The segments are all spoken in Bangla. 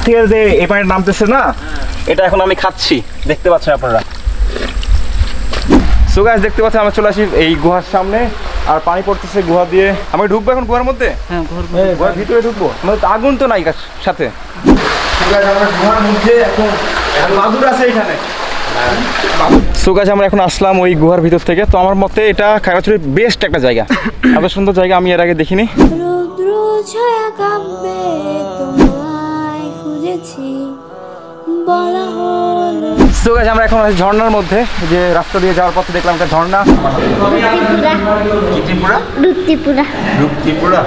থেকে যে এই পানিটা নামতেছে না, এটা এখন আমি খাচ্ছি, দেখতে পাচ্ছেন আপনারা। সো গাইস দেখতে পাচ্ছেন আমরা চলে আসি এই গুহার সামনে, আর পানি পড়তেছে গুহা দিয়ে। আমি ঢুকবো এখন গুহার মধ্যে? হ্যাঁ, গুহার ভিতরে ঢুকবো, মানে আগুন তো নাই সাথে। আমরা গুহার মধ্যে এখন বাদুড় আছে এখানে। সো গাইস আমরা এখন আসলাম ওই গুহার ভিতর থেকে। তো আমার মতে এটা খাগড়াছড়ির বেস্ট একটা জায়গা, এত সুন্দর জায়গা আমি এর আগে দেখিনি। সো গাইস আমরা এখন আছি ঝর্ণার মধ্যে, যে রাস্তা দিয়ে যাওয়ার পথে দেখলাম একটা ঝর্ণা। রূপতিপুরা।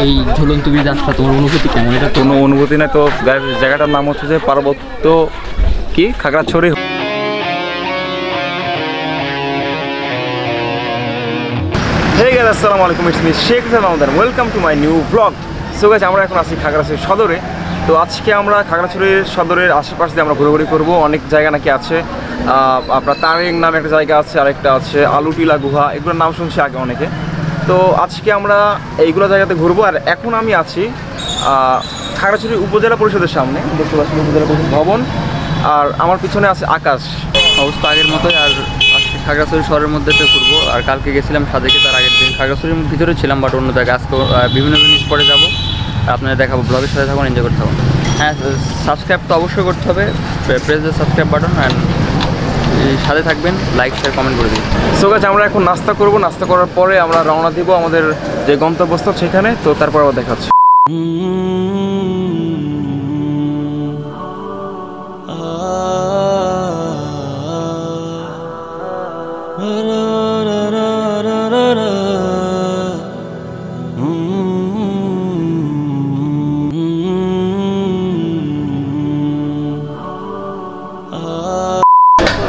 এই ঝুলন্ত ব্রিজ যাত্রা তোমার অনুভূতি কেমন? এটা কোনো অনুভূতি না তো। জায়গাটার নাম হচ্ছে যে পার্বত্য কি খাগড়াছড়ি। Hey guys, আসসালামু আলাইকুম, it's me Sheikh Jamadar, welcome to my new blog. So guys আমরা এখন আছি খাগড়াছড়ি সদরে। তো আজকে আমরা খাগড়াছড়ির সদরের আশেপাশে দিয়ে আমরা ঘোরাঘুরি করবো। অনেক জায়গা নাকি আছে, আপনার তারেং নামে একটা জায়গা আছে, আরেকটা আছে আলুটিলা গুহা, এগুলোর নাম শুনছি আগে অনেকে। তো আজকে আমরা এইগুলো জায়গাতে ঘুরবো। আর এখন আমি আছি খাগড়াছড়ি উপজেলা পরিষদের সামনে, দেখতে পাচ্ছি উপজেলা পরিষদ ভবন, আর আমার পিছনে আছে আকাশ। অবস্থা আগের মতোই। আর আজকে খাগড়াছড়ি শহরের মধ্যে ঘুরবো। আর কালকে গেছিলাম সাজেকে, তার আগের দিন খাগড়াছড়ির ভিতরে ছিলাম, বাট অন্য জায়গায়। আজকে বিভিন্ন জিনিস পরে যাবো, আপনাদের দেখাবো। ব্লগের সাথে থাকুন, এনজয় করতে থাকুন। হ্যাঁ, সাবস্ক্রাইব তো অবশ্যই করতে হবে, press the subscribe button, and সাথে থাকবেন, লাইক শেয়ার কমেন্ট করে দিন। সো গাইস আমরা এখন নাস্তা করব, নাস্তা করার পরে আমরা রওনা দিব আমাদের যে গন্তব্যস্থল সেখানে। তো তারপর আবার দেখা হচ্ছে।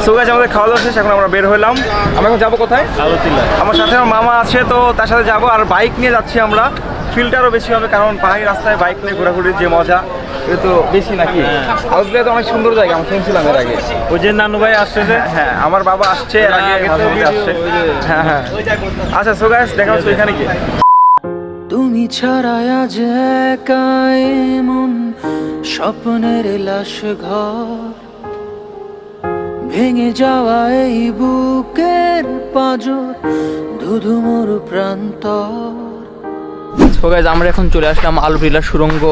সো গাইস আমাদের খাওয়া দাওয়া শেষ, এখন আমরা বের হলাম। আমরা এখন যাবো কোথায়? আলুটিলা। আমার সাথে আমার মামা আছে, তো তার সাথে যাবো। আর বাইক নিয়ে যাচ্ছি আমরা, ফিল্টারও বেশি হবে, কারণ পাহাড়ি রাস্তায় বাইক নিয়ে ঘোরাঘুরির যে মজা এটা তো বেশি নাকি। আলুটিলা তো অনেক সুন্দর জায়গা, আমি শুনছিলাম এর আগে। ওই যে নানু ভাই আসছে যে, হ্যাঁ আমার বাবা আসছে এর আগে আসছে। হ্যাঁ হ্যাঁ, আচ্ছা সো গাইস দেখা হচ্ছে এখানে কি। তুমি ছাড়া আজ একা এমন স্বপ্নের লাশ ঘর, ভেঙে যাওয়া এই বুকের পাঁজর, ধুধু মরু প্রান্তর। সো গাইস আমরা এখন চলে আসলাম আলুটিলা সুড়ঙ্গ।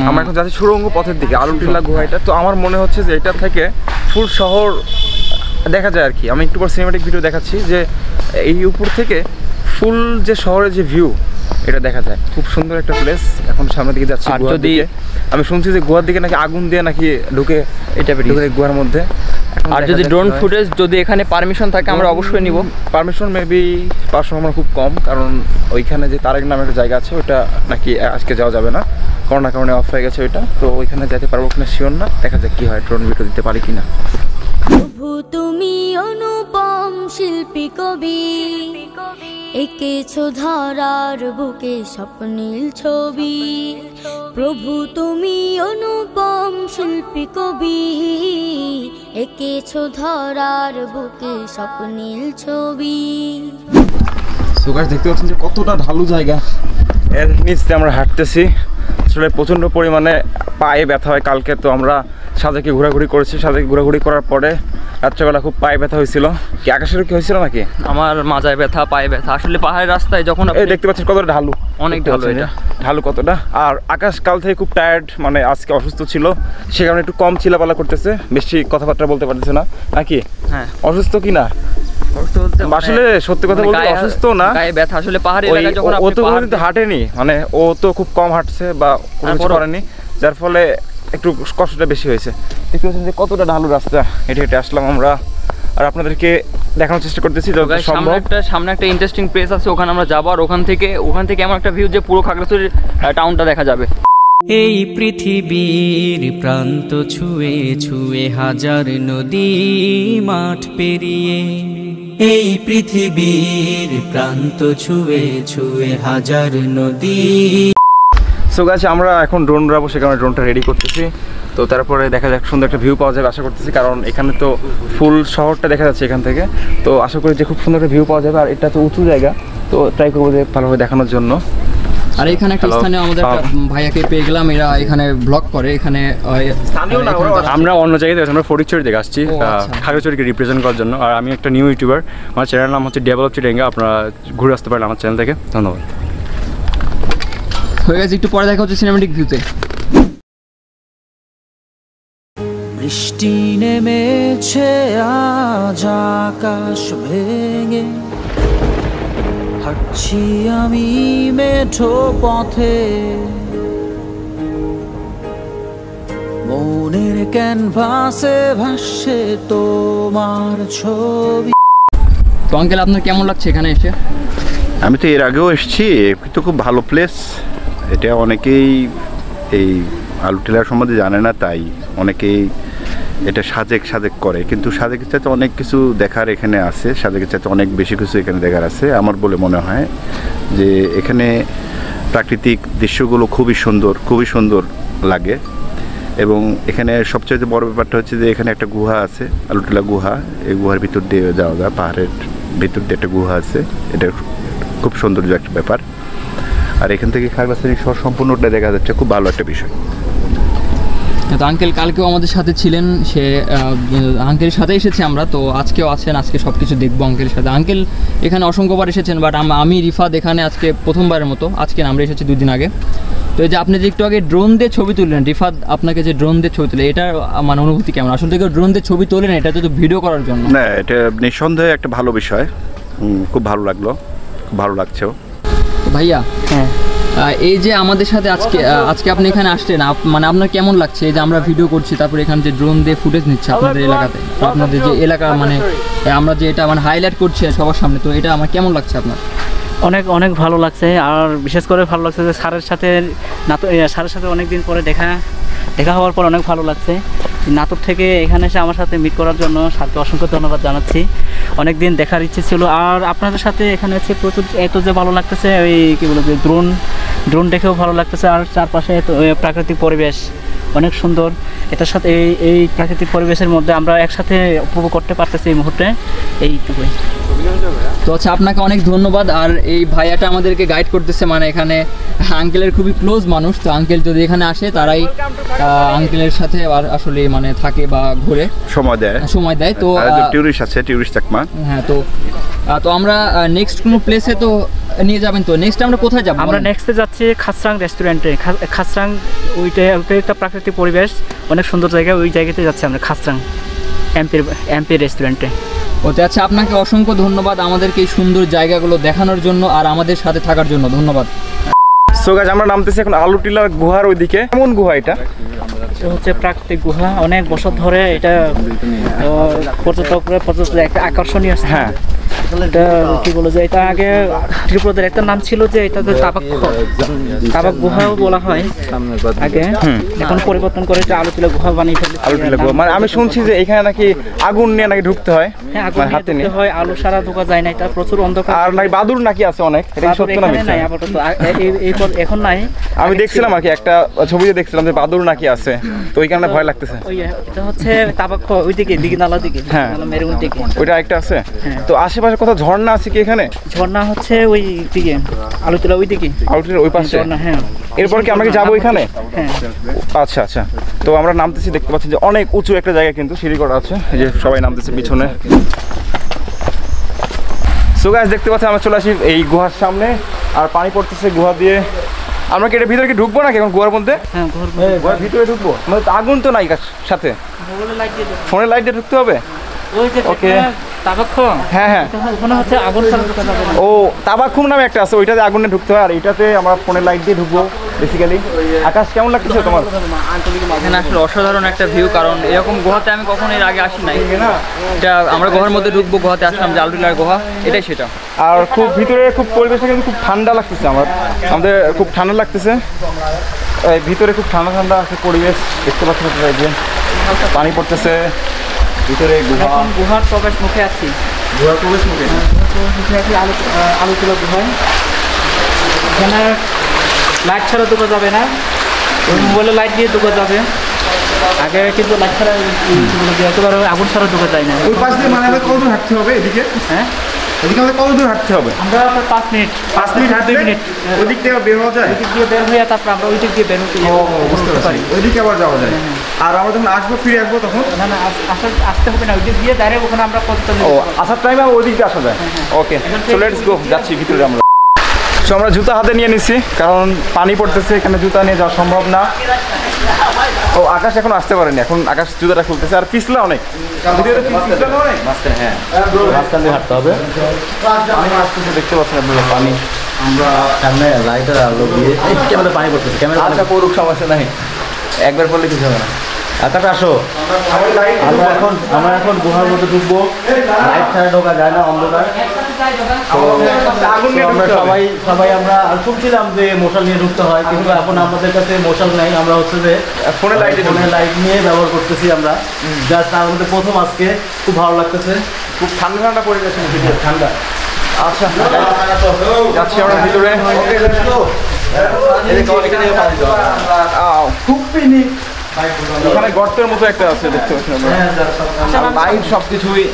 আমরা এখন যাচ্ছি সুড়ঙ্গ পথের দিকে, আলুটিলা গুহা এটা। তো আমার মনে হচ্ছে যে এটা থেকে ফুল শহর দেখা যায় আর কি। আমি একটু পর সিনেমেটিক ভিডিও দেখাচ্ছি, যে এই উপর থেকে ফুল যে শহরের যে ভিউ এটা দেখা যায়। খুব সুন্দর একটা প্লেস। এখন সামনের দিকে যাচ্ছি। আর যদি আমি শুনছি যে গুহার দিকে নাকি আগুন দিয়ে নাকি ঢুকে এটা গুহার মধ্যে। আর যদি ড্রোন ফুটেজ যদি এখানে পারমিশন থাকে আমরা অবশ্যই নিব। পারমিশন মেবি পাওয়ার সম্ভাবনা খুব কম, কারণ ওইখানে যে তারেক নামে একটা জায়গা আছে ওটা নাকি আজকে যাওয়া যাবে না, করোনার কারণে অফ হয়ে গেছে ওইটা। তো ওইখানে যেতে পারবো কিনা শিওর না, দেখা যাক কি হয়, ড্রোন ভিডিও দিতে পারি কিনা। প্রভু তুমি অনুপম শিল্পী কবি, এঁকেছো ধরার বুকে স্বপ্নীল ছবি। প্রভু তুমি অনুপম শিল্পী কবি, এঁকেছো ধরার বুকে স্বপ্নীল ছবি। সো গাইস দেখতে পাচ্ছেন যে কতটা ঢালু জায়গা, এর নিচে আমরা হাঁটতেছি। আসলে প্রচণ্ড পরিমাণে পায়ে ব্যথা হয়। কালকে তো আমরা সাজেকে ঘোরাঘুরি করেছি, সাজেকে ঘোরাঘুরি করার পরে রাত্রেবেলা খুব পায়ে ব্যথা হয়েছিল। কি আকাশেরও কি হয়েছিল নাকি? আমার মাজায় ব্যথা, পায়ে ব্যথা। আসলে পাহাড়ের রাস্তায় যখন এই দেখতে পাচ্ছেন কতটা ঢালু, অনেক ঢালু, এটা ঢালু কতটা। আর আকাশ কাল থেকে খুব টায়ার্ড, মানে আজকে অসুস্থ ছিল, সে কারণে একটু কম চিলাপালা করতেছে, বেশি কথাবার্তা বলতে পারতেছে না নাকি। হ্যাঁ, অসুস্থ কি না আসলে সত্যি কথা বলতে অসুস্থ না, গায়ে ব্যথা। আসলে পাহাড়ি এলাকায় যখন ও তো কিন্তু হাঁটেনি, মানে ও তো খুব কম হাঁটছে বা কোনো কিছু করেনি, যার ফলে একটু কষ্টটা বেশি হয়েছে। দেখতে পাচ্ছেন যে কতটা ঢালু রাস্তা, হেঁটে হেঁটে আসলাম আমরা। আর আপনাদেরকে দেখানোর চেষ্টা করতেছি যতটা সম্ভব। সামনে একটা ইন্টারেস্টিং প্লেস আছে, ওখানে আমরা যাবো। আর ওখান থেকে এমন একটা ভিউ যে পুরো খাগড়াছড়ি টাউনটা দেখা যাবে। এই পৃথিবীর প্রান্ত ছুঁয়ে ছুঁয়ে হাজার নদী মাঠ পেরিয়ে, এই পৃথিবীর প্রান্ত ছুঁয়ে ছুঁয়ে হাজার নদী। সো গাইস আমরা এখন ড্রোন উড়াবো, সে কারণে ড্রোনটা রেডি করতেছি। তো তারপরে দেখা যাক সুন্দর একটা ভিউ পাওয়া যাবে আশা করতেছি, কারণ এখানে তো ফুল শহরটা দেখা যাচ্ছে এখান থেকে। তো আশা করি যে খুব সুন্দর একটা ভিউ পাওয়া যাবে, আর এটা তো উঁচু জায়গা, তো ট্রাই করবো যে ভালোভাবে দেখানোর জন্য। আর এখানে একটা স্থানে আমাদের ভাইয়াকে পেয়ে গেলাম, এরা এখানে ব্লগ করে। এখানে আমরা অন্য জায়গায় আমরা ফরিদচুরি থেকে আসছি খাগড়াছড়িকে রিপ্রেজেন্ট করার জন্য। আর আমি একটা নিউ ইউটিউবার, আমার চ্যানেলের নাম হচ্ছে ডেভেলপ চিটাঙ্গা, আপনারা ঘুরে আসতে পারেন আমার চ্যানেল থেকে। ধন্যবাদ। হয়ে গেছে, একটু পরে দেখা হচ্ছে সিনেমেটিক ভিউতে। বৃষ্টি নেমেছে আজ আকাশ ভেঙে, হাঁটছি আমি মেঠো পথে, মনের ক্যানভাসে ভাসছে তোমার ছবি। তো আঙ্কেল আপনার কেমন লাগছে এখানে এসে? আমি তো এর আগেও এসেছি, কিন্তু খুব ভালো প্লেস এটা। অনেকেই এই আলুটিলার সম্বন্ধে জানে না, তাই অনেকেই এটা সাজেক করে, কিন্তু সাজেকের চাইতে অনেক কিছু দেখার এখানে আছে, সাজেকের চাইতে অনেক বেশি কিছু এখানে দেখার আছে আমার বলে মনে হয়। যে এখানে প্রাকৃতিক দৃশ্যগুলো খুবই সুন্দর লাগে। এবং এখানে সবচেয়ে বড় ব্যাপারটা হচ্ছে যে এখানে একটা গুহা আছে, আলুটিলা গুহা। এই গুহার ভিতর দিয়ে যাওয়া যায়, পাহাড়ের ভিতর দিয়ে একটা গুহা আছে, এটা খুব সৌন্দর্য একটা ব্যাপার। আর এখান থেকে খাগড়াছড়ি শহর সম্পূর্ণটা দেখা যাচ্ছে, খুব ভালো একটা বিষয়। তো আঙ্কেল কালকেও আমাদের সাথে ছিলেন, সে আঙ্কেলের সাথে এসেছি আমরা, তো আজকেও আছেন, আজকে সব কিছু দেখবো আঙ্কেলের সাথে। আঙ্কেল এখানে অসংখ্যবার এসেছেন, বাট আমি রিফাত এখানে আজকে প্রথমবারের মতো। আজকে আমরা এসেছি 2 দিন আগে। তো এই যে আপনি যে একটু আগে ড্রোন দিয়ে ছবি তুললেন, রিফাত আপনাকে যে ড্রোন দিয়ে ছবি তুলে, এটার মানে অনুভূতি কেমন? আসলে কেউ ড্রোন দিয়ে ছবি তোলেন এটা তো ভিডিও করার জন্য না, এটা নিঃসন্দেহে একটা ভালো বিষয়, খুব ভালো লাগলো, খুব ভালো লাগছেও। ভাইয়া হ্যাঁ, এই যে আমাদের সাথে আজকে আপনি এখানে আসলেন, মানে আপনার কেমন লাগছে? এই যে আমরা ভিডিও করছি, তারপরে এখানে যে ড্রোন দিয়ে ফুটেজ নিচ্ছে আপনাদের এলাকাতে, আপনাদের যে এলাকা, মানে আমরা যে এটা মানে হাইলাইট করছি সবার সামনে, তো এটা আমার কেমন লাগছে আপনার? অনেক ভালো লাগছে। আর বিশেষ করে ভালো লাগছে যে স্যারের সাথে অনেক দিন পরে দেখা হওয়ার পর অনেক ভালো লাগছে। নাটোর থেকে এখানে এসে আমার সাথে মিট করার জন্য স্যারকে অসংখ্য ধন্যবাদ জানাচ্ছি। অনেক দিন দেখার ইচ্ছে ছিল। আর আপনাদের সাথে এখানে হচ্ছে প্রচুর এত যে ভালো লাগতেছে, ওই কী বলে যে ড্রোন দেখেও ভালো লাগতেছে। আর চারপাশে এত প্রাকৃতিক পরিবেশ অনেক সুন্দর। এটার সাথে এই প্রাকৃতিক পরিবেশের মধ্যে আমরা একসাথে উপভোগ করতে পারতেছি এই মুহূর্তে, এইটুকুই। তো আচ্ছা, আপনাকে অনেক ধন্যবাদ। আর এই ভাইয়াটা আমাদেরকে গাইড করতেছে, মানে এখানে আঙ্কেলের খুবই ক্লোজ মানুষ। তো আঙ্কেল যদি এখানে আসে, তারাই আঙ্কেলের সাথে আসলে মানে থাকে বা ঘুরে সময় দেয়। তো টুরিস্ট আছে, টুরিস্ট চাকমা। হ্যাঁ, তো আমরা নেক্সট কোনো প্লেসে তো নিয়ে যাবেন। তো নেক্সট আমরা কোথায় যাব? আমরা নেক্সটে যাচ্ছি খাসরাং রেস্টুরেন্টে। খাসরাং ওইটা একটা প্রাকৃতিক পরিবেশ, অনেক সুন্দর জায়গা, ওই জায়গাতে যাচ্ছি আমরা, খাসরাং এমপি রেস্টুরেন্টে। ওতে আচ্ছা, আপনাকে অসংখ্য ধন্যবাদ আমাদেরকে এই সুন্দর জায়গাগুলো দেখানোর জন্য আর আমাদের সাথে থাকার জন্য। ধন্যবাদ। সো গাইস আমরা নামতেছি এখন আলুটিলার গুহার ওইদিকে। কেমন গুহা এটা? হচ্ছে প্রাকৃতিক গুহা, অনেক বছর ধরে এটা পর্যটকরা একটা আকর্ষণীয় স্থান। হ্যাঁ, এটা কি বলে যে এটা আগে ত্রিপুরাদের একটা নাম ছিল যে এটা তাবাক গুহাও বলা হয় আগে, এখন পরিবর্তন করে এটা আলুটিলা গুহা বানিয়ে ফেলেছে। আলুটিলা গুহা মানে আমি শুনছি যে এখানে নাকি আগুন নিয়ে নাকি ঢুকতে হয়। হ্যাঁ, আগুন নিয়ে ঢুকতে হয়, আলু সারা ঢোকা যায় না, এটা প্রচুর অন্ধকার। আর নাকি বাদুর নাকি আছে অনেক, এটা সত্য না মিথ্যা? নাই আপাতত, এখন নাই। আমি দেখছিলাম আর কি একটা ছবিতে দেখছিলাম যে বাদুর নাকি আছে, তো ওই কারণে ভয় লাগতেছে। এটা হচ্ছে তাবাক ওইদিকে দিঘিনালার দিকে, হ্যাঁ মেরুন দিকে ওইটা একটা আছে। তো আশেপাশে কোথাও ঝর্ণা আছে কি এখানে? ঝর্ণা হচ্ছে ওই দিকে আলুটিলা ওই দিকে, আলুটিলার ওই পাশে। হ্যাঁ, এরপর কি আমরা কি যাবো এখানে? হ্যাঁ আচ্ছা আচ্ছা। তো আমরা নামতেছি, দেখতে পাচ্ছি যে অনেক উঁচু একটা জায়গা, কিন্তু সিঁড়ি করা আছে, এই যে সবাই নামতেছে পিছনে। সো গাইস দেখতে পাচ্ছি আমরা চলে আসি এই গুহার সামনে, আর পানি পড়তেছে গুহা দিয়ে। আমরা কি এর ভিতরে কি ঢুকবো নাকি এখন গুহার মধ্যে? হ্যাঁ, গুহার ভিতরে ঢুকবো। মানে আগুন তো নাই সাথে, ফোনের লাইট দিয়ে ঢুকতে হবে। ওকে, হ্যাঁ হ্যাঁ, ওখানে হচ্ছে আগুন ছাড়া ঢোকা যাবে না। ও তাবাকুম নামে একটা আছে, ওইটাতে আগুনে ঢুকতে হয়, আর এইটাতে আমরা ফোনের লাইট দিয়ে ঢুকবো বেসিক্যালি। আকাশ কেমন লাগতেছে তোমার? এখানে আসলে অসাধারণ একটা ভিউ, কারণ এরকম গুহাতে আমি কখনো এর আগে আসি নাই। এটা আমরা গুহার মধ্যে ঢুকবো, গুহাতে আসলাম, যে আলুটিলার গুহা, এটাই সেটা। আর খুব ভিতরে খুব পরিবেশটা কিন্তু খুব ঠান্ডা লাগতেছে, আমাদের খুব ঠান্ডা লাগতেছে। ভিতরে খুব ঠান্ডা আছে পরিবেশ, দেখতে পাচ্ছি যে পানি পড়তেছে ভিতরে। গুহার প্রবেশ মুখে আছি, গুহার প্রবেশ মুখে আছি আলুটিলা গুহায়। এখানে লাইট ছাড়া ঢোকা যাবে না, ওই মোবাইলে লাইট দিয়ে ঢোকা যাবে। আগে কিন্তু লাইট ছাড়া একেবারে আগুন ছাড়া ঢোকা যায় না। ওই পাশ দিয়ে মানে কত দূর হাঁটতে হবে এদিকে? হ্যাঁ, এদিকে আমাদের কত দূর হাঁটতে হবে? আমরা 5 মিনিট 5 মিনিট হাঁটতে 2 মিনিট ওদিক থেকে বের হওয়া যায়? ওই দিক দিয়ে বের হয়ে তারপর আমরা ওই দিক দিয়ে বের হতে বুঝতে পারি, ওইদিকে আবার যাওয়া যায়। আর আমরা যখন আসবো ফিরে আসবো তখন না না আসতে হবে না, ওই দিক দিয়ে ডাইরেক্ট ওখানে আমরা পৌঁছতে ও আসার টাইমে ওই দিক দিয়ে আসা যায়। ওকে, সো লেটস গো, যাচ্ছি ভিতরে আমরা। সো আমরা জুতা হাতে নিয়ে নিচ্ছি কারণ পানি পড়তেছে, এখানে জুতা নিয়ে যাওয়া সম্ভব না। ও আকাশ এখন আসতে পারেনি, এখন আকাশ জুতাটা খুলতেছে। আর পিছলা অনেক, মাঝখান দিয়ে হাঁটতে হবে। পানি আসতেছে, দেখতে পাচ্ছেন আপনারা পানি। আমরা সামনে লাইটের আলো দিয়ে ক্যামেরা পানি পড়তেছে, ক্যামেরা আচ্ছা পড়ুক, সমস্যা নাই, একবার পড়লে কিছু হবে না। আকাশ আসো। আমরা এখন গুহার মধ্যে ঢুকবো, লাইট ছাড়া ঢোকা যায় না, অন্ধকার। আমরা সবাই আমরা শুনছিলাম যে মশাল নিয়ে ঢুকতে হয়, কিন্তু এখন আমাদের কাছে মশাল নাই, আমরা হচ্ছে যে ফোনে লাইট নিয়ে ব্যবহার করতেছি আমরা। জাস্ট তার মধ্যে প্রথম আজকে খুব ভালো লাগতেছে, খুব ঠান্ডা ঠান্ডা পড়ে গেছে, ঠান্ডা। আচ্ছা যাচ্ছি আমরা ভিতরে। খুব পিনি, ওখানে গর্তের মতো একটা আছে, দেখতে পাচ্ছেন আপনারা। লাইট সব কিছুই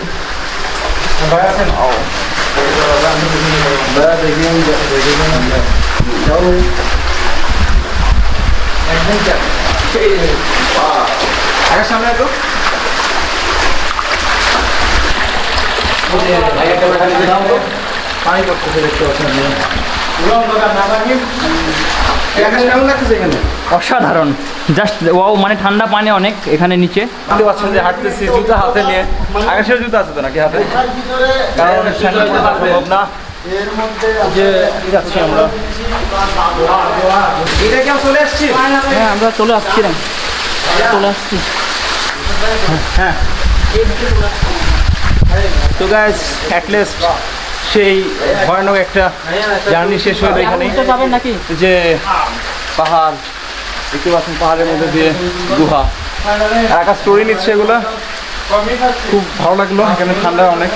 সামনে তো পানি করতেছে, দেখতে পাচ্ছেন। অসাধারণ, জাস্ট ওয়াও, মানে ঠান্ডা পানি অনেক এখানে নিচে। দেখতে পাচ্ছেন যে হাঁটতেছি জুতা হাতে নিয়ে। আকাশের জুতা আছে তো নাকি হাতে? কারণ সম্ভব না যে যাচ্ছি আমরা। এটা কেউ চলে আসছি? হ্যাঁ, আমরা চলে আসছিলাম, চলে আসছি। হ্যাঁ, তো গাইস অ্যাট লিস্ট সেই ভয়ানক একটা জার্নি শেষ হলো এখানে। যাবেন নাকি? যে পাহাড় দেখতে পাচ্ছেন, পাহাড়ের মধ্যে দিয়ে গুহা, একা স্টোরি নিচ্ছে এগুলো। খুব ভালো লাগলো, এখানে ঠান্ডা অনেক।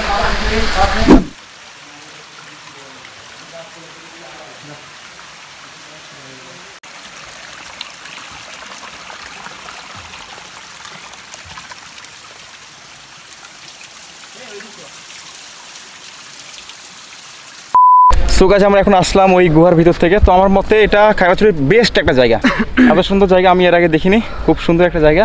সো গাইস আমরা এখন আসলাম ওই গুহার ভিতর থেকে। তো আমার মতে এটা খাগড়াছড়ির বেস্ট একটা জায়গা, এত সুন্দর জায়গা আমি এর আগে দেখিনি। খুব সুন্দর একটা জায়গা।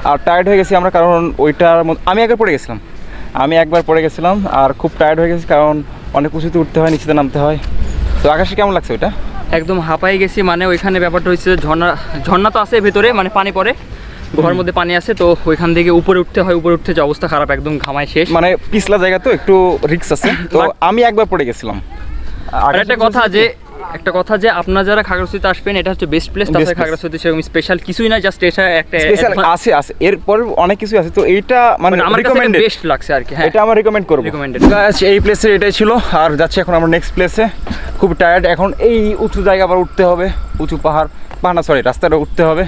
আর টায়ার্ড হয়ে গেছি আমরা, কারণ ওইটার আমি একবার পড়ে গেছিলাম আর খুব টায়ার্ড হয়ে গেছি, কারণ অনেক উঁচুতে উঠতে হয়, নিচেতে নামতে হয়। তো আকাশে কেমন লাগছে ওইটা? একদম হাঁপাই গেছি, মানে ওইখানে ব্যাপারটা হচ্ছে ঝর্ণা তো আছে ভেতরে, মানে পানি পড়ে, গুহার মধ্যে পানি আছে, তো ওইখান থেকে উপরে উঠতে হয়। উপরে উঠতে যে অবস্থা খারাপ, একদম ঘামায় শেষ, মানে পিছলা জায়গা তো একটু রিস্ক আছে। তো আমি একবার পড়ে গেছিলাম। আর একটা কথা যে আপনারা যারা খাগড়াছড়িতে আসবেন, এটা হচ্ছে বেস্ট প্লেস। তাছাড়া খাগড়াছড়িতে সেরকম স্পেশাল কিছুই না, জাস্ট এটা একটা স্পেশাল আছে এরপর অনেক কিছু আছে। তো এইটা মানে আমার কাছে রিকমেন্ডেড, বেস্ট লাগছে আর কি। হ্যাঁ, এটা আমরা রিকমেন্ড করব। গাইস এই প্লেসে এটাই ছিল। আর যাচ্ছি এখন আমরা নেক্সট প্লেসে। খুব টায়ার্ড এখন, এই উঁচু জায়গা আবার উঠতে হবে, উঁচু পাহাড় না সরি রাস্তাটা উঠতে হবে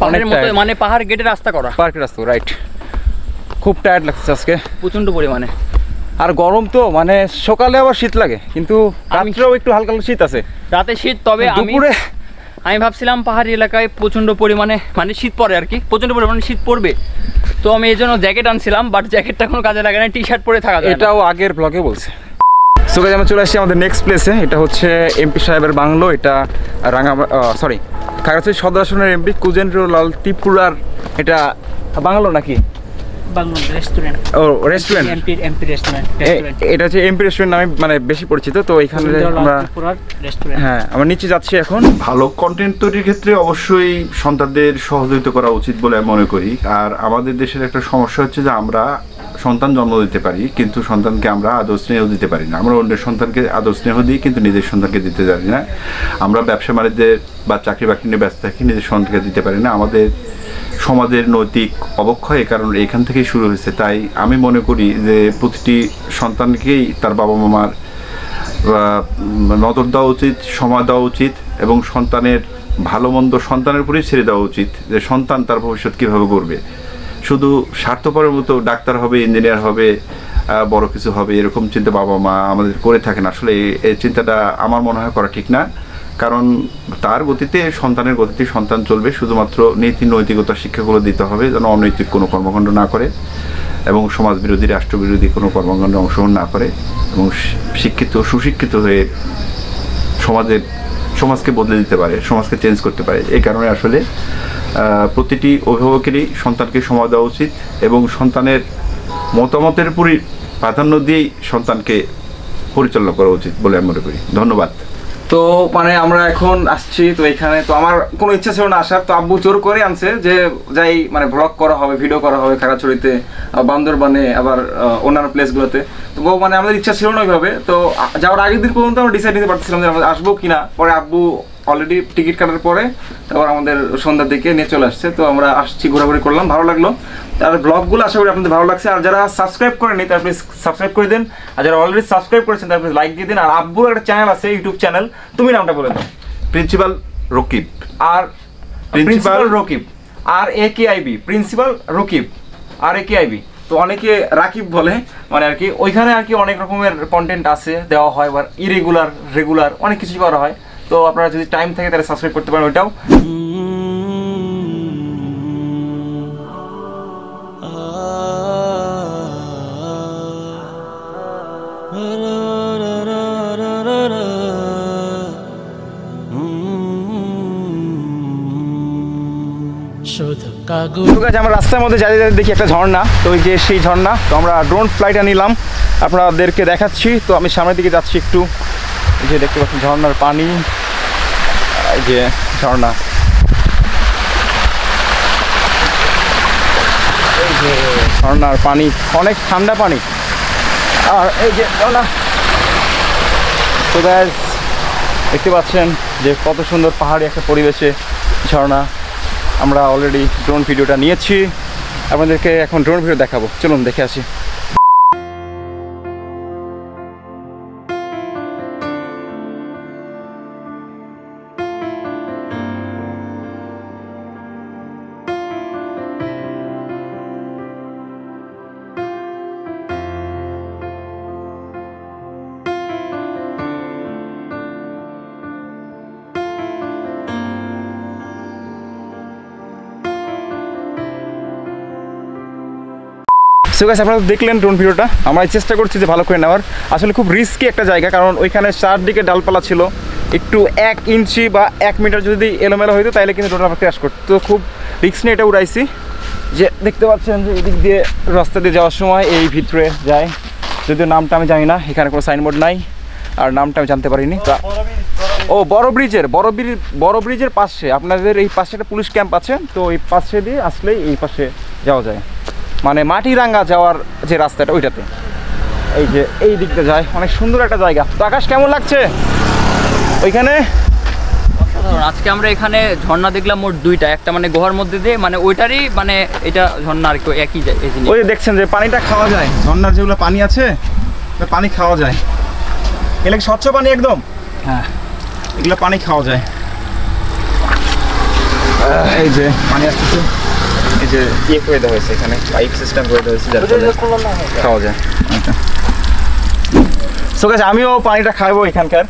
পাহাড়ের মতো, মানে পাহাড় গেটে রাস্তা করা, পার্কের রাস্তা, রাইট। খুব টায়ার্ড লাগছে আজকে প্রচন্ড পরিমাণে। আর গরম তো, মানে সকালে আবার শীত লাগে, কিন্তু রাত্রেও একটু হালকা শীত আছে, রাতে শীত। তবে আমি ভাবছিলাম পাহাড়ি এলাকায় প্রচন্ড পরিমাণে মানে শীত পড়ে আর কি, প্রচন্ড পরিমাণে শীত পড়বে, তো আমি এই জন্য জ্যাকেট আনছিলাম, বাট জ্যাকেটটা কোনো কাজে লাগে না, টি শার্ট পরে থাকা যায়। এটাও আগের ব্লগে বলছে। সো গাইস আমরা চলে আসছি আমাদের নেক্সট প্লেসে। এটা হচ্ছে এমপি সাহেবের বাংলো। এটা খাগড়াছড়ি সদর আসনের এমপি কুজেন্দ্রলাল ত্রিপুরার এটা বাংলো নাকি? রেস্টুরেন্ট। ও রেস্টুরেন্ট, এমপি রেস্টুরেন্ট। এটা হচ্ছে এমপি রেস্টুরেন্ট নামে মানে বেশি পরিচিত। তো এখানে আমরা হ্যাঁ আমরা নিচে যাচ্ছি এখন। ভালো কন্টেন্ট তৈরির ক্ষেত্রে অবশ্যই সন্তানদের সহযোগিতা করা উচিত বলে আমি মনে করি। আর আমাদের দেশের একটা সমস্যা হচ্ছে যে আমরা সন্তান জন্ম দিতে পারি, কিন্তু সন্তানকে আমরা আদর স্নেহ দিতে পারি না। আমরা অন্যের সন্তানকে আদর স্নেহ দিই, কিন্তু নিজের সন্তানকে দিতে পারি না। আমরা ব্যবসা বাণিজ্যের বা চাকরি বাকরি নিয়ে ব্যস্ত থাকি, নিজের সন্তানকে দিতে পারি না। আমাদের সমাজের নৈতিক অবক্ষয় কারণ এখান থেকেই শুরু হয়েছে। তাই আমি মনে করি যে প্রতিটি সন্তানকেই তার বাবা মামার নজর দেওয়া উচিত, সময় দেওয়া উচিত, এবং সন্তানের ভালো মন্দ সন্তানের উপরেই ছেড়ে দেওয়া উচিত, যে সন্তান তার ভবিষ্যৎ কীভাবে গড়বে। শুধু স্বার্থপরের মতো ডাক্তার হবে, ইঞ্জিনিয়ার হবে, বড় কিছু হবে, এরকম চিন্তা বাবা মা আমাদের করে থাকেন। আসলে এই চিন্তাটা আমার মনে হয় করা ঠিক না। কারণ তার গতিতে সন্তানের গতিতে সন্তান চলবে, শুধুমাত্র নীতি নৈতিকতার শিক্ষাগুলো দিতে হবে যেন অনৈতিক কোনো কর্মকাণ্ড না করে এবং সমাজবিরোধী রাষ্ট্রবিরোধী কোনো কর্মকাণ্ডে অংশগ্রহণ না করে এবং শিক্ষিত সুশিক্ষিত হয়ে সমাজকে বদলে দিতে পারে, সমাজকে চেঞ্জ করতে পারে। এই কারণে আসলে প্রতিটি অভিভাবকেরই সন্তানকে সময় দেওয়া উচিত এবং সন্তানের মতামতের উপরই প্রাধান্য দিয়েই সন্তানকে পরিচালনা করা উচিত বলে আমি মনে করি। ধন্যবাদ। তো মানে আমরা এখন আসছি, তো এখানে তো আমার কোনো ইচ্ছা ছিল না আসার, তো আব্বু জোর করে আনছে যে যাই মানে ব্লগ করা হবে, ভিডিও করা হবে খাগড়াছড়িতে, বান্দরবানে, আবার অন্যান্য প্লেসগুলোতে। তো মানে আমাদের ইচ্ছা ছিল না ওইভাবে। তো যাওয়ার আগের দিন পর্যন্ত আমরা ডিসাইড নিতে পারছিলাম যে আমরা আসবো কিনা। পরে আব্বু অলরেডি টিকিট কাটার পরে তারপর আমাদের সন্ধ্যার দিকে নিয়ে চলে আসছে। তো আমরা আসছি, ঘোরাঘুরি করলাম, ভালো লাগলো। তার ব্লগগুলো আশা করি আপনাদের ভালো লাগছে। আর যারা সাবস্ক্রাইব করেনি তারা প্লিজ সাবস্ক্রাইব করে দিন, আর যারা অলরেডি সাবস্ক্রাইব করেছেন তারা প্লিজ লাইক দিয়ে দিন। আর আব্বুর একটা চ্যানেল আছে, ইউটিউব চ্যানেল, তুমি নামটা বলে দাও। প্রিন্সিপাল রকিব। আর প্রিন্সিপাল রকিব আর AKIB, প্রিন্সিপাল রকিব আর AKIB। তো অনেকে রাকিব বলে, মানে আর কি ওইখানে আর কি অনেক রকমের কন্টেন্ট আছে, দেওয়া হয়, বা ইরেগুলার রেগুলার অনেক কিছু করা হয়। তো আপনারা যদি টাইম থাকে তাহলে সাবস্ক্রাইব করতে পারেন ওইটাও। আমরা রাস্তার মধ্যে যাই দেখি একটা ঝর্ণা, তো ওই যে সেই ঝর্ণা। তো আমরা ড্রোন ফ্লাইটটা নিলাম, আপনাদেরকে দেখাচ্ছি। তো আমি সামনের দিকে যাচ্ছি একটু, এই যে দেখতে পাচ্ছেন ঝর্ণার পানি, এই যে ঝর্ণা, এই যে ঝর্ণার পানি অনেক ঠান্ডা পানি। আর এই যে ঝর্ণা, তো গাইস দেখতে পাচ্ছেন যে কত সুন্দর পাহাড়ি একটা পরিবেশে ঝর্ণা। আমরা অলরেডি ড্রোন ভিডিওটা নিয়েছি, আপনাদেরকে এখন ড্রোন ভিডিও দেখাবো, চলুন দেখে আসি। সো গাইস আপনারা দেখলেন ড্রোন ভিডিওটা, আমরা চেষ্টা করছি যে ভালো করে নেওয়ার। আসলে খুব রিস্কি একটা জায়গা, কারণ ওইখানে চারদিকে ডালপালা ছিল, একটু 1 ইঞ্চি বা 1 মিটার যদি এলোমেলো হইতো তাহলে কিন্তু ড্রোনটা ক্র্যাশ করতো। তো খুব রিস্ক নিয়ে এটা উড়াইছি। যে দেখতে পাচ্ছেন যে এদিক দিয়ে রাস্তা দিয়ে যাওয়ার সময় এই ভিতরে যায়, যদিও নামটা আমি জানি না, এখানে কোনো সাইনবোর্ড নাই আর নামটা আমি জানতে পারিনি। তা ও বড় ব্রিজের পাশে, আপনাদের এই পাশে একটা পুলিশ ক্যাম্প আছে, তো এই পাশে দিয়ে আসলেই এই পাশে যাওয়া যায়, মানে মাটিরাঙ্গা যাওয়ার যে রাস্তাটা ওইটাতে, এই যে এই দিকটা যায়। অনেক সুন্দর একটা জায়গা। তো আকাশ কেমন লাগছে ওইখানে? আজকে আমরা এখানে ঝর্ণা দেখলাম মোট 2টা, একটা মানে গুহার মধ্যে দিয়ে, মানে ওইটারই মানে এটা ঝর্ণা আর কি একই যায়। ওই যে দেখছেন যে পানিটা খাওয়া যায়, ঝর্ণার যেগুলো পানি আছে পানি খাওয়া যায়, এগুলো স্বচ্ছ পানি একদম। হ্যাঁ, এগুলো পানি খাওয়া যায়। এই যে পানি আসতেছে, এই যে ইয়ে করে দেওয়া হয়েছে, এখানে পাইপ সিস্টেম করে দেওয়া হয়েছে যার ফলে খাওয়া যায়। সো গাইস আমিও পানিটা খাবো এখানকার,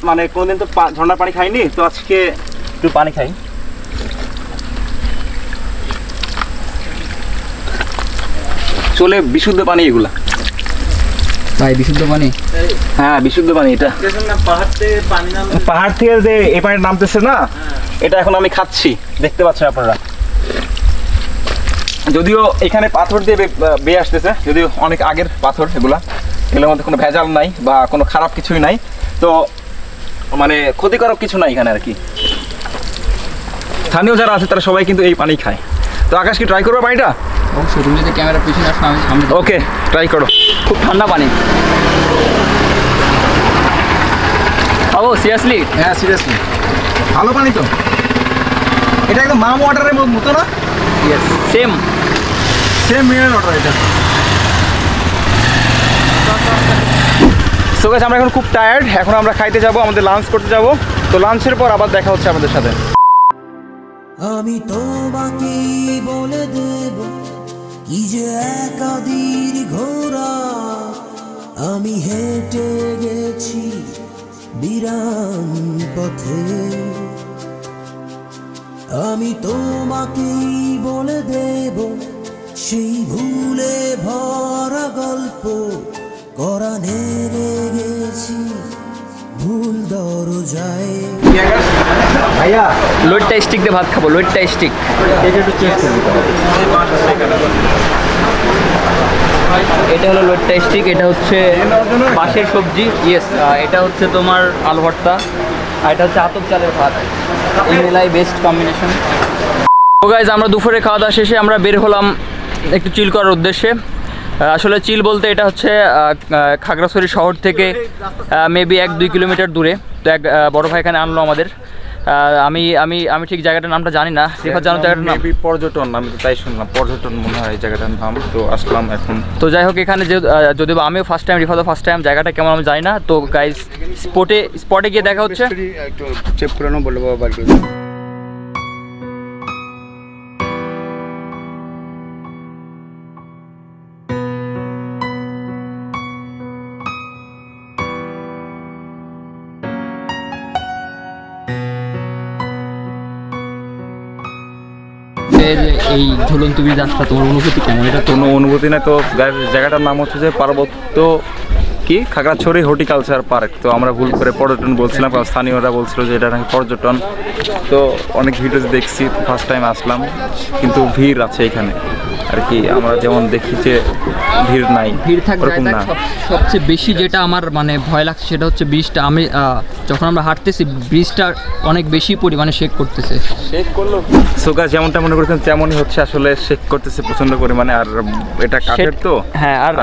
মানে কোনোদিন তো ঝর্ণার পানি খাইনি, তো আজকে একটু পানি খাই। চলে বিশুদ্ধ পানি এগুলা ভাই, বিশুদ্ধ পানি। হ্যাঁ বিশুদ্ধ পানি। এটা পাহাড় থেকে যে এই পানি নামতেছে না, এটা এখন আমি খাচ্ছি, দেখতে পাচ্ছেন আপনারা। যদিও এখানে পাথর দিয়ে বেয়ে আসতেছে, যদিও অনেক আগের পাথর এগুলোর মধ্যে কোনো ভেজাল নাই বা কোনো খারাপ কিছুই নাই, তো মানে ক্ষতিকারক কিছু নাই এখানে আর কি। স্থানীয় যারা আছে তারা সবাই কিন্তু এই পানি খায়। তো আকাশ কি ট্রাই করবো পানিটা? অবশ্যই, তুমি যদি ক্যামেরা পিছনে আসো আমি সামনে। ওকে, ট্রাই করো। খুব ঠান্ডা পানি। ও সিরিয়াসলি? হ্যাঁ সিরিয়াসলি ভালো পানি তো, এটা একদম মাম ওয়াটারের মতো না? ইয়েস, সেম মিনারেল ওয়াটার এটা। সো গাইস আমরা এখন খুব টায়ার্ড, এখন আমরা খাইতে যাব, আমাদের লাঞ্চ করতে যাব। তো লাঞ্চের পর আবার দেখা হচ্ছে আমাদের সাথে। আমি তোমাকে বলে দেব কি যে একাদির ঘোড়া, আমি হেঁটে গেছি বিরান পথে আমি তোমাকেই বলে দেব সেই ভুলে ভরা গল্প কোরআনে গেছি ভুল দরজায়। লোডটা স্টিক দিয়ে ভাত খাবো, লোডটা স্টিক। এটা হলো লোডটা স্টিক, এটা হচ্ছে বাঁশের সবজি, ইয়েস। এটা হচ্ছে তোমার আলু ভর্তা, আর এটা হচ্ছে আতপ চালের ভাত। এই মেলাই বেস্ট কম্বিনেশন। তো গাইজ, আমরা দুপুরে খাওয়া দাওয়া শেষে আমরা বের হলাম একটু চিল করার উদ্দেশ্যে। আসলে চিল বলতে এটা হচ্ছে খাগড়াছড়ি শহর থেকে মেবি 1-2 কিলোমিটার দূরে। তো এক বড় ভাই এখানে আনলো আমাদের। আমি আমি আমি ঠিক জায়গাটার নামটা জানি না। রিফাত জানো জায়গাটার নাম? পর্যটন, আমি তো তাই শুনলাম পর্যটন মনে হয় এই জায়গাটার নাম। তো আসলাম এখন। তো যাই হোক, এখানে যে যদিও আমিও ফার্স্ট টাইম, রিফাতও ফার্স্ট টাইম, জায়গাটা কেমন আমি জানি না। তো গাইজ স্পটে গিয়ে দেখা হচ্ছে। একটু চেক করে নাও বলবো বাবা। এই ঝুলন্ত ব্রিজ আসটা তোমার অনুভূতি কেমন? এটা কোনো অনুভূতি নেই। তো জায়গাটার নাম হচ্ছে যে পার্বত্য কি খাগড়াছড়ি হর্টিকালচার পার্ক। তো আমরা ভুল করে পর্যটন বলছিলাম, কারণ স্থানীয়রা বলছিল যে এটা নাকি পর্যটন। তো অনেক ভিডিওতে দেখছি, ফার্স্ট টাইম আসলাম, কিন্তু ভিড় আছে এখানে আর কি। আমরা যেমন দেখি যে ভিড় নাই, ভিড় থাকবে না। সবচেয়ে বেশি যেটা আমার মানে ভয় লাগছে সেটা হচ্ছে ব্রিজটা। আমি যখন আমরা হাঁটতেছি ব্রিজটা অনেক বেশি পরিমাণে শেক করতেছে। শেক করলো সোগা যেমনটা মনে করছেন তেমনই হচ্ছে, আসলে শেক করতেছে প্রচন্ড পরিমাণে। আর এটা কাঠের তো। হ্যাঁ, আর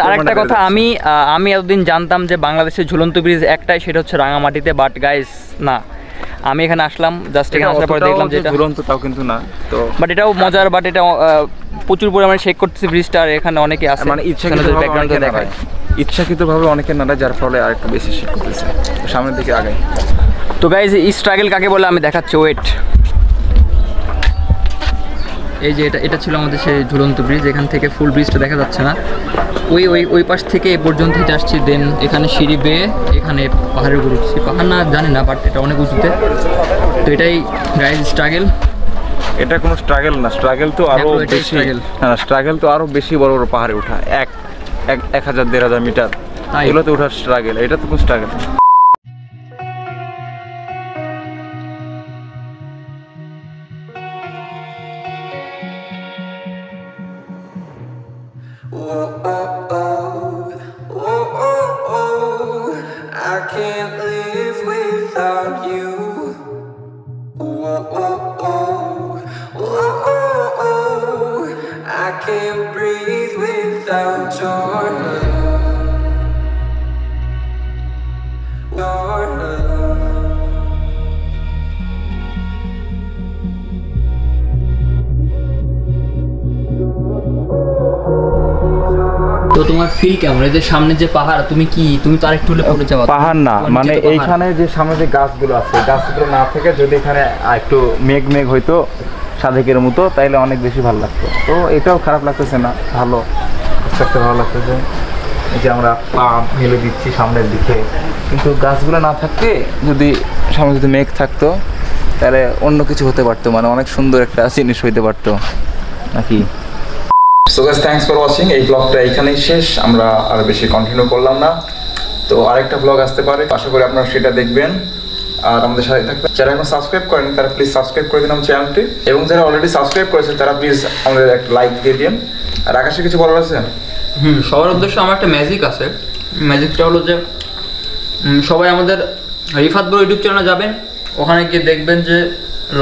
আরেকটা কথা, আমি এতদিন জানতাম যে বাংলাদেশের ঝুলন্ত ব্রিজ একটাই, সেটা হচ্ছে রাঙামাটিতে। বাট গাইস না, আমি এখানে আসলাম জাস্ট, এখানে আসার পরে দেখলাম যে এটা ঝুলন্ত তাও কিন্তু না। তো বাট এটাও মজার, বাট এটা প্রচুর পরিমাণে শেক করতেছে ব্রিজটা। আর এখানে অনেকে আছে মানে ইচ্ছাকৃতভাবে অনেকে নাড়ায়, যার ফলে আর একটু বেশি শেক করতেছে। সামনের দিকে আগে। তো গাইজ, স্ট্রাগল কাকে বলে আমি দেখাচ্ছি, ওয়েট। এই যে এটা ছিল আমাদের সেই ঝুলন্ত ব্রিজ। এখান থেকে ফুল ব্রিজটা দেখা যাচ্ছে না, ওই পাশ থেকে এ পর্যন্ত হেঁটে আসছি। দেন এখানে সিঁড়ি বেয়ে এখানে পাহাড়ের উপর উঠছি। পাহাড় না জানি না, বাট এটা অনেক উঁচুতে। তো এটাই গাইজ স্ট্রাগল। এটা কোনো স্ট্রাগল না, স্ট্রাগল তো আরো বেশি। হ্যাঁ, স্ট্রাগল তো আরো বেশি বড় বড় পাহাড়ে ওঠা, 1000-1500 মিটার, এগুলোতে ওঠার স্ট্রাগল। এটা তো কোনো struggle. I can't live without you. I can't breathe without your তো তোমার ফিল কেমন? এই যে সামনে যে পাহাড়, তুমি তো আরেকটু হলে পড়ে যাবে। পাহাড় না, মানে এইখানে যে সামনে যে গাছগুলো আছে, গাছগুলো না থেকে যদি এখানে একটু মেঘ হইতো সাদেকের মতো, তাইলে অনেক বেশি ভালো লাগতো। তো এটাও খারাপ লাগতেছে না, ভালো ভালো লাগতেছে। এই যে আমরা পা মেলে দিচ্ছি সামনের দিকে, কিন্তু গাছগুলো না থাকতে যদি সামনে যদি মেঘ থাকতো তাহলে অন্য কিছু হতে পারতো, মানে অনেক সুন্দর একটা জিনিস হইতে পারতো নাকি। So guys, thanks for watching. এই ব্লগটা এখানেই শেষ, আমরা আর বেশি কন্টিনিউ করলাম না। তো আরেকটা ব্লগ আসতে পারে, আশা করি আপনারা সেটা দেখবেন আর আমাদের সাথে থাকবেন। যারা এখন সাবস্ক্রাইব করেন তারা প্লিজ সাবস্ক্রাইব করে দিন আমার চ্যানেলটি, এবং যারা অলরেডি সাবস্ক্রাইব করেছেন তারা প্লিজ আমাদের একটা লাইক দিয়ে দিন। আর আকাশে কিছু বলার আছে? সবার উদ্দেশ্যে আমার একটা ম্যাজিক আছে। ম্যাজিকটা হলো যে সবাই আমাদের রিফাত ব্রো ইউটিউব চ্যানেলে যাবেন, ওখানে গিয়ে দেখবেন যে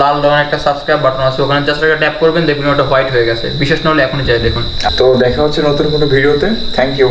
লাল রঙের একটা সাবস্ক্রাইব বাটন আছে, ওখানে জাস্ট একটা ট্যাপ করবেন, দেখবেন ওটা হোয়াইট হয়ে গেছে। বিশেষ না হলে এখনই যাই দেখুন। তো দেখা হচ্ছে নতুন কোনো ভিডিওতে। Thank you.